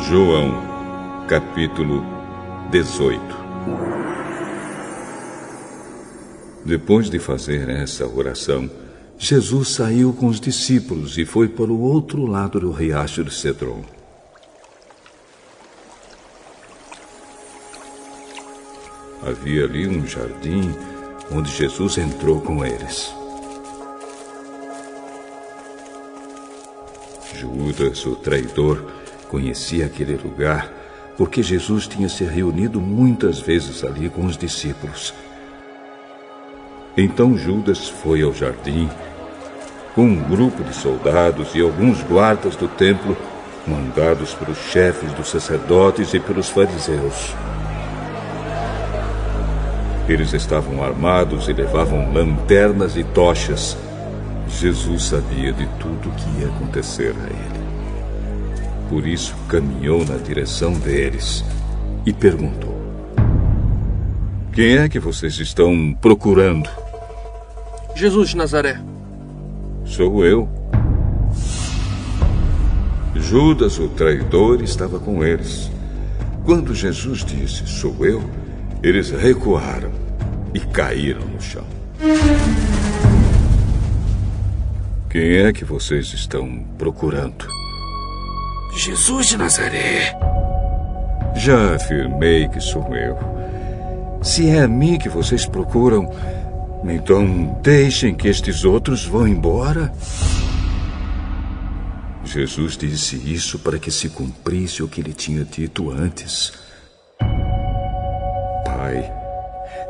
João, capítulo 18. Depois de fazer essa oração, Jesus saiu com os discípulos e foi para o outro lado do riacho de Cedron. Havia ali um jardim onde Jesus entrou com eles. Judas, o traidor, conhecia aquele lugar porque Jesus tinha se reunido muitas vezes ali com os discípulos. Então Judas foi ao jardim com um grupo de soldados e alguns guardas do templo, mandados pelos chefes dos sacerdotes e pelos fariseus. Eles estavam armados e levavam lanternas e tochas. Jesus sabia de tudo o que ia acontecer a ele. Por isso caminhou na direção deles e perguntou: "Quem é que vocês estão procurando?" Jesus de Nazaré. "Sou eu." Judas, o traidor, estava com eles. Quando Jesus disse "sou eu", eles recuaram e caíram no chão. "Quem é que vocês estão procurando?" Jesus de Nazaré. "Já afirmei que sou eu. Se é a mim que vocês procuram, então deixem que estes outros vão embora." Jesus disse isso para que se cumprisse o que ele tinha dito antes: "Pai,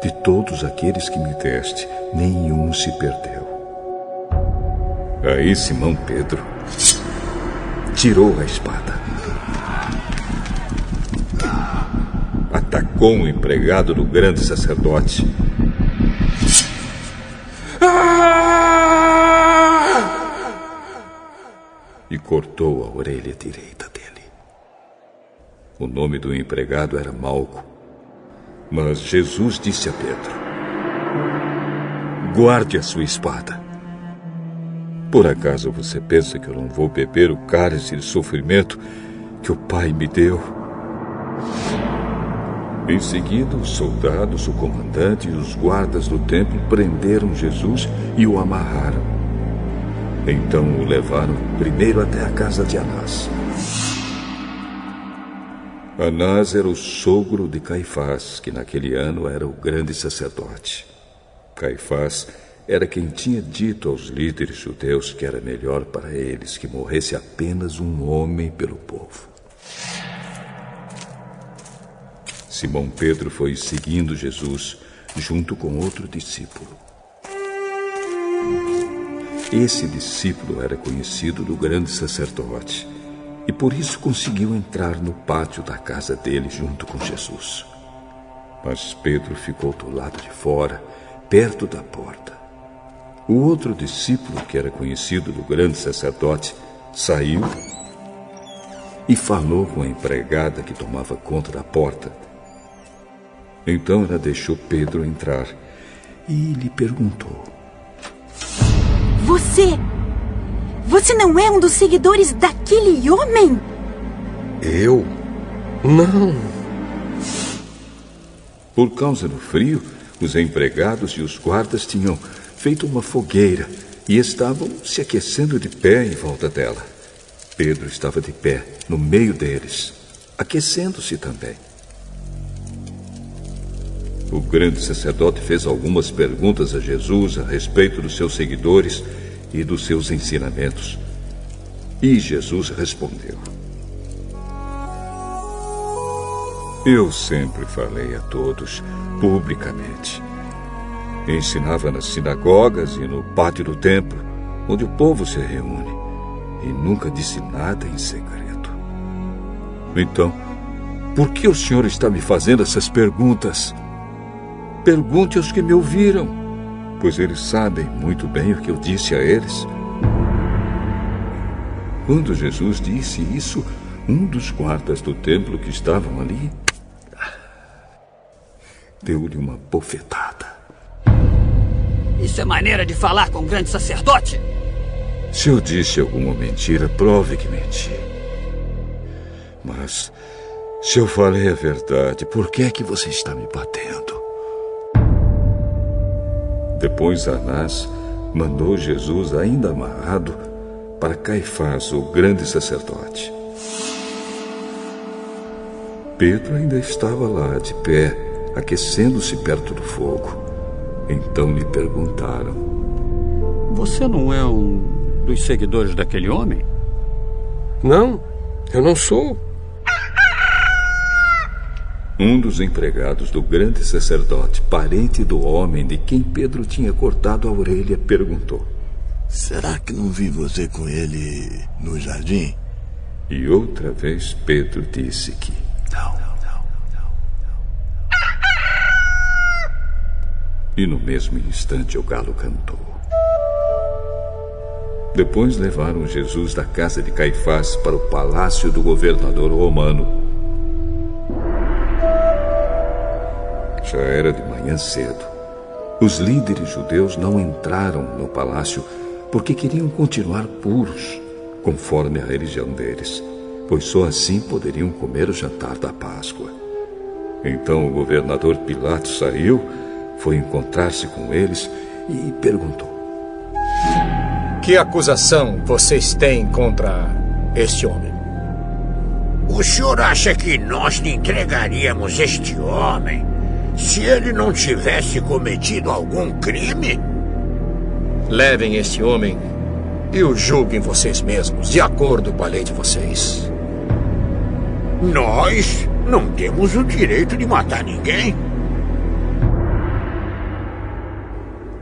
de todos aqueles que me deste, nenhum se perdeu." Aí Simão Pedro tirou a espada, atacou um empregado do grande sacerdote e cortou a orelha direita dele. O nome do empregado era Malco. Mas Jesus disse a Pedro: "Guarde a sua espada. Por acaso você pensa que eu não vou beber o cálice de sofrimento que o Pai me deu?" Em seguida, os soldados, o comandante e os guardas do templo prenderam Jesus e o amarraram. Então o levaram primeiro até a casa de Anás. Anás era o sogro de Caifás, que naquele ano era o grande sacerdote. Caifás era quem tinha dito aos líderes judeus que era melhor para eles que morresse apenas um homem pelo povo. Simão Pedro foi seguindo Jesus junto com outro discípulo. Esse discípulo era conhecido do grande sacerdote e por isso conseguiu entrar no pátio da casa dele junto com Jesus. Mas Pedro ficou do lado de fora, perto da porta. O outro discípulo, que era conhecido do grande sacerdote, saiu e falou com a empregada que tomava conta da porta. Então ela deixou Pedro entrar e lhe perguntou: Você não é um dos seguidores daquele homem?" Eu? Não. Por causa do frio, os empregados e os guardas tinham feito uma fogueira e estavam se aquecendo de pé em volta dela. Pedro estava de pé, no meio deles, aquecendo-se também. O grande sacerdote fez algumas perguntas a Jesus a respeito dos seus seguidores e dos seus ensinamentos. E Jesus respondeu: "Eu sempre falei a todos publicamente. Ensinava nas sinagogas e no pátio do templo, onde o povo se reúne, e nunca disse nada em segredo. Então, por que o senhor está me fazendo essas perguntas? Pergunte aos que me ouviram, pois eles sabem muito bem o que eu disse a eles." Quando Jesus disse isso, um dos guardas do templo que estavam ali deu-lhe uma bofetada. Isso é maneira de falar com o grande sacerdote? Se eu disse alguma mentira, prove que menti. Mas, se eu falei a verdade, por que é que você está me batendo? Depois Anás mandou Jesus ainda amarrado para Caifás, o grande sacerdote. Pedro ainda estava lá, de pé, aquecendo-se perto do fogo. Então lhe perguntaram: Você não é um dos seguidores daquele homem? Não, eu não sou. Um dos empregados do grande sacerdote, parente do homem de quem Pedro tinha cortado a orelha, perguntou: Será que não vi você com ele no jardim? E outra vez Pedro disse que Não. E no mesmo instante o galo cantou. Depois levaram Jesus da casa de Caifás para o palácio do governador romano. Já era de manhã cedo. Os líderes judeus não entraram no palácio porque queriam continuar puros, conforme a religião deles, pois só assim poderiam comer o jantar da Páscoa. Então o governador Pilatos saiu, foi encontrar-se com eles e perguntou: Que acusação vocês têm contra este homem? O senhor acha que nós lhe entregaríamos este homem se ele não tivesse cometido algum crime? Levem este homem e o julguem vocês mesmos, de acordo com a lei de vocês. Nós não temos o direito de matar ninguém.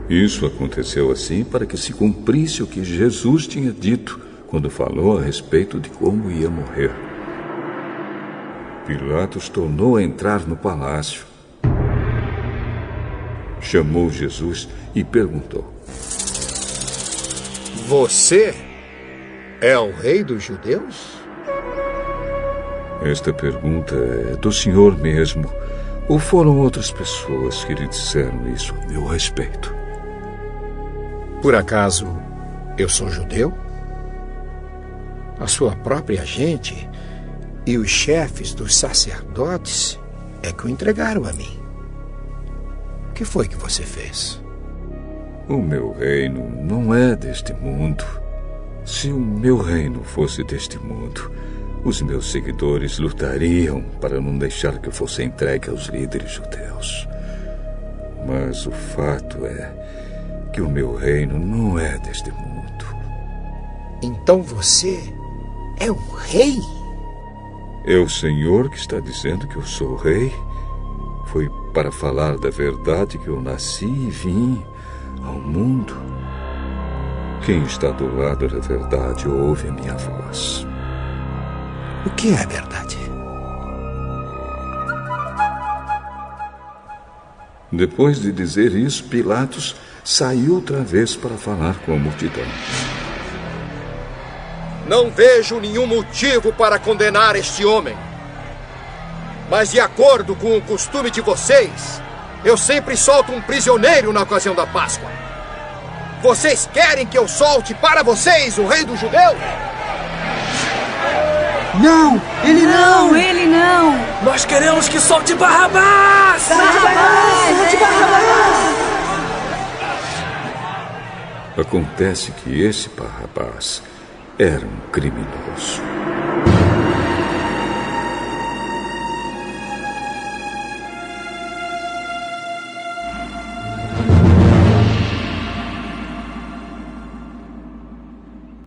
Isso aconteceu assim para que se cumprisse o que Jesus tinha dito quando falou a respeito de como ia morrer. Pilatos tornou a entrar no palácio. Chamou Jesus e perguntou: Você é o rei dos judeus? Esta pergunta é do senhor mesmo, ou foram outras pessoas que lhe disseram isso a meu respeito? Por acaso eu sou judeu? A sua própria gente e os chefes dos sacerdotes é que o entregaram a mim. O que foi que você fez? O meu reino não é deste mundo. Se o meu reino fosse deste mundo, os meus seguidores lutariam para não deixar que eu fosse entregue aos líderes judeus. Mas o fato é que o meu reino não é deste mundo. Então você é o rei? É o Senhor que está dizendo que eu sou rei? Foi para falar da verdade que eu nasci e vim ao mundo. Quem está do lado da verdade ouve a minha voz. O que é a verdade? Depois de dizer isso, Pilatos saiu outra vez para falar com a multidão. Não vejo nenhum motivo para condenar este homem. Mas de acordo com o costume de vocês, eu sempre solto um prisioneiro na ocasião da Páscoa. Vocês querem que eu solte para vocês o rei dos judeus? Não, ele não! Ele não! Nós queremos que solte Barrabás! Barrabás! Solte Barrabás! Acontece que esse Barrabás era um criminoso.